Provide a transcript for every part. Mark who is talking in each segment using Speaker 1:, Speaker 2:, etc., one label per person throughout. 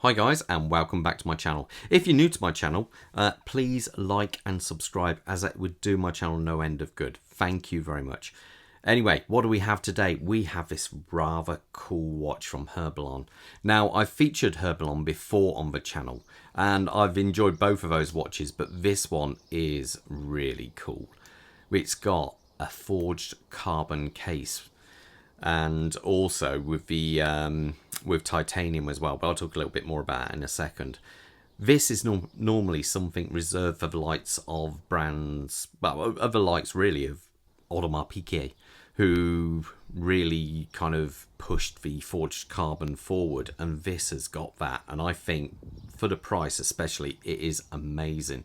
Speaker 1: Hi guys, and welcome back to my channel. If you're new to my channel, please like and subscribe, as it would do my channel no end of good. Thank you very much. Anyway, what do we have today? We have this rather cool watch from Herbelin. Now, I've featured Herbelin before on the channel, and I've enjoyed both of those watches, but this one is really cool. It's got a forged carbon case, and also with the with titanium as well, but I'll talk a little bit more about it in a second. This is normally something reserved for the likes of brands, well, of the likes really of Audemars Piguet, who really kind of pushed the forged carbon forward, and this has got that, and I think for the price especially, it is amazing.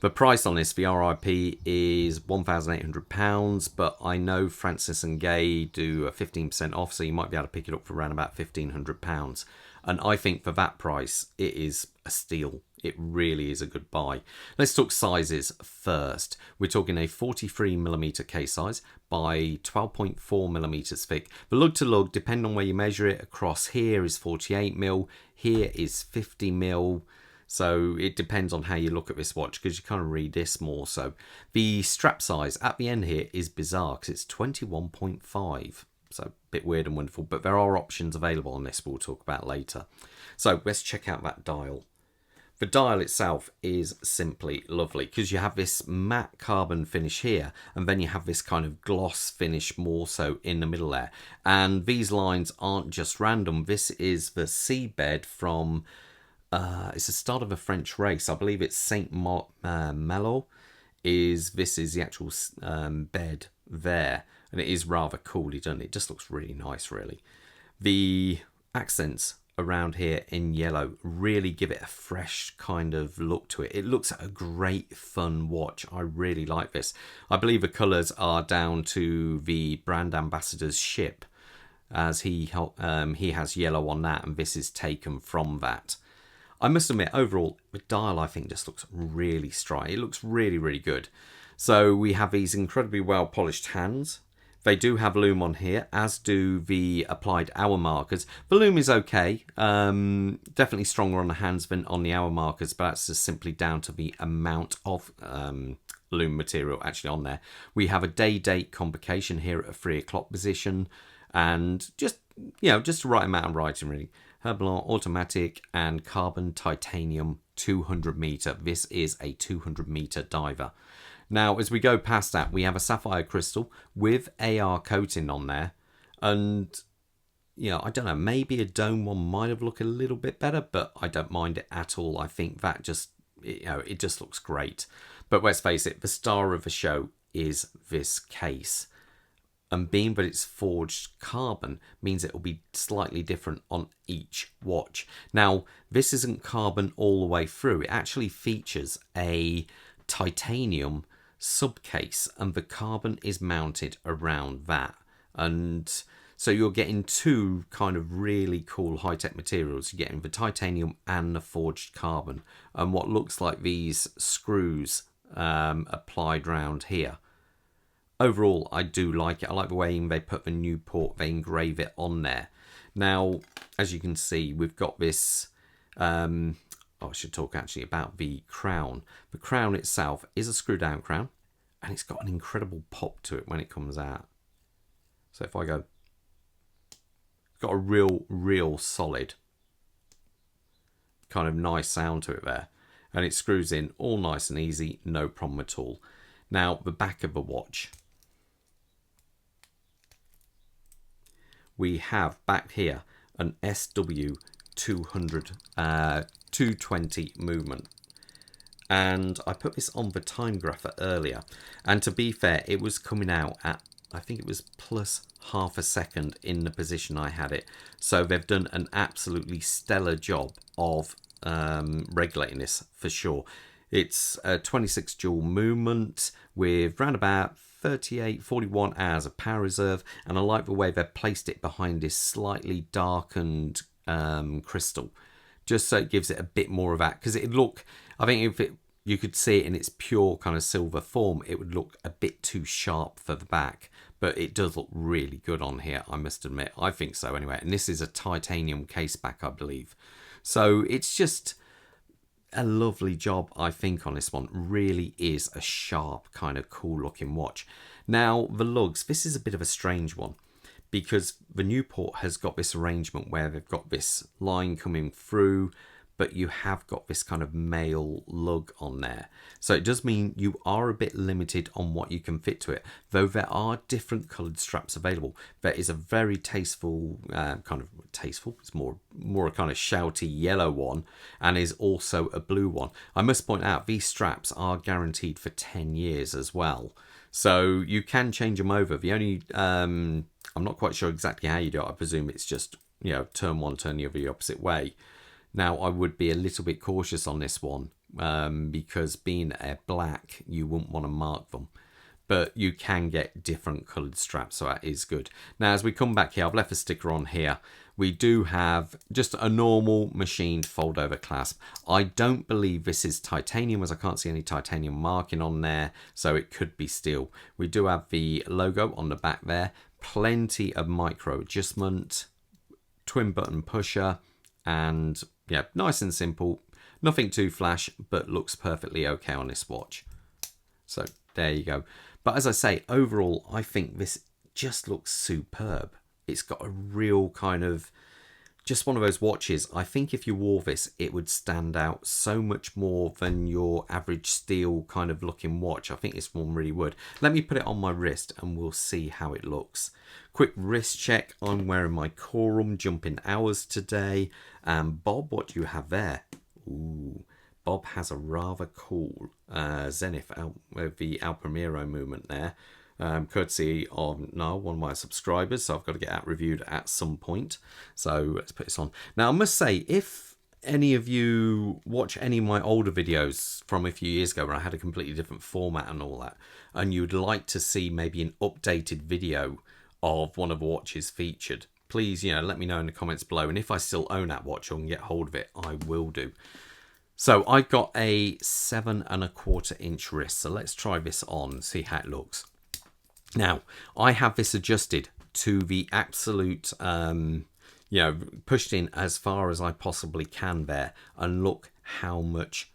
Speaker 1: The price on this, the RIP, is £1,800, but I know Francis and Gay do a 15% off, so you might be able to pick it up for around about £1,500. And I think for that price, it is a steal. It really is a good buy. Let's talk sizes first. We're talking a 43mm case size by 12.4mm thick. The lug to lug, depending on where you measure it, across here is 48mm, here is 50mm. So it depends on how you look at this watch, because you kind of read this more so. The strap size at the end here is bizarre because it's 21.5. So a bit weird and wonderful, but there are options available on this we'll talk about later. So let's check out that dial. The dial itself is simply lovely because you have this matte carbon finish here, and then you have this kind of gloss finish more so in the middle there. And these lines aren't just random. This is the seabed from, it's the start of a French race. I believe it's Saint Malo. This is the actual bed there. And it is rather coolly done. It just looks really nice, really. The accents around here in yellow really give it a fresh kind of look to it. It looks like a great fun watch. I really like this. I believe the colours are down to the brand ambassador's ship, as he has yellow on that, and this is taken from that. I must admit, overall, the dial I think just looks really strong. It looks really, really good. So we have these incredibly well polished hands. They do have loom on here, as do the applied hour markers. The loom is okay, definitely stronger on the hands than on the hour markers, but that's just simply down to the amount of loom material actually on there. We have a day-date convocation here at a 3 o'clock position, and just, you know, just the right amount of writing really. Herbelin automatic and carbon titanium 200 meter. This is a 200 meter diver. Now, as we go past that, we have a sapphire crystal with AR coating on there. And, you know, I don't know, maybe a dome one might have looked a little bit better, but I don't mind it at all. I think that just, you know, it just looks great. But let's face it, the star of the show is this case. And being that it's forged carbon means it will be slightly different on each watch. Now, this isn't carbon all the way through. It actually features a titanium subcase, and the carbon is mounted around that. And so you're getting two kind of really cool high-tech materials. You're getting the titanium and the forged carbon, and what looks like these screws applied round here. Overall, I do like it. I like the way they put the Newport, they engrave it on there. Now, as you can see, we've got this, I should talk actually about the crown. The crown itself is a screw down crown, and it's got an incredible pop to it when it comes out. So if I go, it's got a real solid kind of nice sound to it there. And it screws in all nice and easy, no problem at all. Now, the back of the watch. We have back here an SW 220 movement, and I put this on the time grapher earlier, and to be fair, it was coming out at, I think it was plus half a second in the position I had it. So they've done an absolutely stellar job of regulating this for sure. It's a 26 joule movement with round about 41 hours of power reserve, and I like the way they've placed it behind this slightly darkened crystal, just so it gives it a bit more of that, because it'd look, I think if you could see it in its pure kind of silver form, it would look a bit too sharp for the back, but it does look really good on here, I must admit. I think so anyway, and this is a titanium Caseback, I believe. So it's just a lovely job, I think, on this one. Really is a sharp, kind of cool looking watch. Now, the lugs, this is a bit of a strange one, because the Newport has got this arrangement where they've got this line coming through, but you have got this kind of male lug on there. So it does mean you are a bit limited on what you can fit to it, though there are different coloured straps available. There is a very tasteful, it's more a kind of shouty yellow one, and is also a blue one. I must point out, these straps are guaranteed for 10 years as well. So you can change them over. The only, I'm not quite sure exactly how you do it. I presume it's just, turn one, turn the other the opposite way. Now, I would be a little bit cautious on this one because being a black, you wouldn't want to mark them. But you can get different coloured straps, so that is good. Now, as we come back here, I've left a sticker on here. We do have just a normal machined fold-over clasp. I don't believe this is titanium, as I can't see any titanium marking on there, so it could be steel. We do have the logo on the back there. Plenty of micro adjustment, twin button pusher, and yeah, nice and simple. Nothing too flash, but looks perfectly okay on this watch. So there you go. But as I say, overall, I think this just looks superb. It's got a real kind of, just one of those watches. I think if you wore this, it would stand out so much more than your average steel kind of looking watch. I think this one really would. Let me put it on my wrist and we'll see how it looks. Quick wrist check. I'm wearing my Corum jumping hours today. Bob, what do you have there? Ooh, Bob has a rather cool Zenith with the Al Primero movement there. Courtesy of Niall, one of my subscribers, so I've got to get that reviewed at some point. So let's put this on. Now, I must say, if any of you watch any of my older videos from a few years ago where I had a completely different format and all that, and you'd like to see maybe an updated video of one of the watches featured, please, let me know in the comments below. And if I still own that watch or can get hold of it, I will do. So I've got a 7¼ inch wrist. So let's try this on and see how it looks. Now, I have this adjusted to the absolute, pushed in as far as I possibly can there. And look how much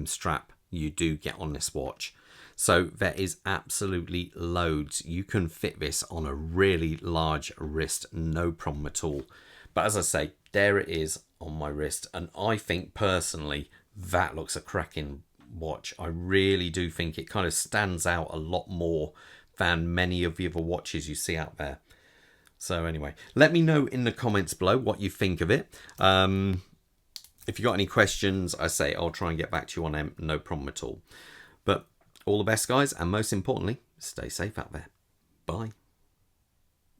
Speaker 1: strap you do get on this watch. So there is absolutely loads. You can fit this on a really large wrist, no problem at all. But as I say, there it is on my wrist. And I think personally, that looks a cracking watch. I really do think it kind of stands out a lot more than many of the other watches you see out there. So anyway, let me know in the comments below what you think of it. If you got any questions, I say I'll try and get back to you on them, no problem at all. But all the best, guys, and most importantly, stay safe out there. Bye.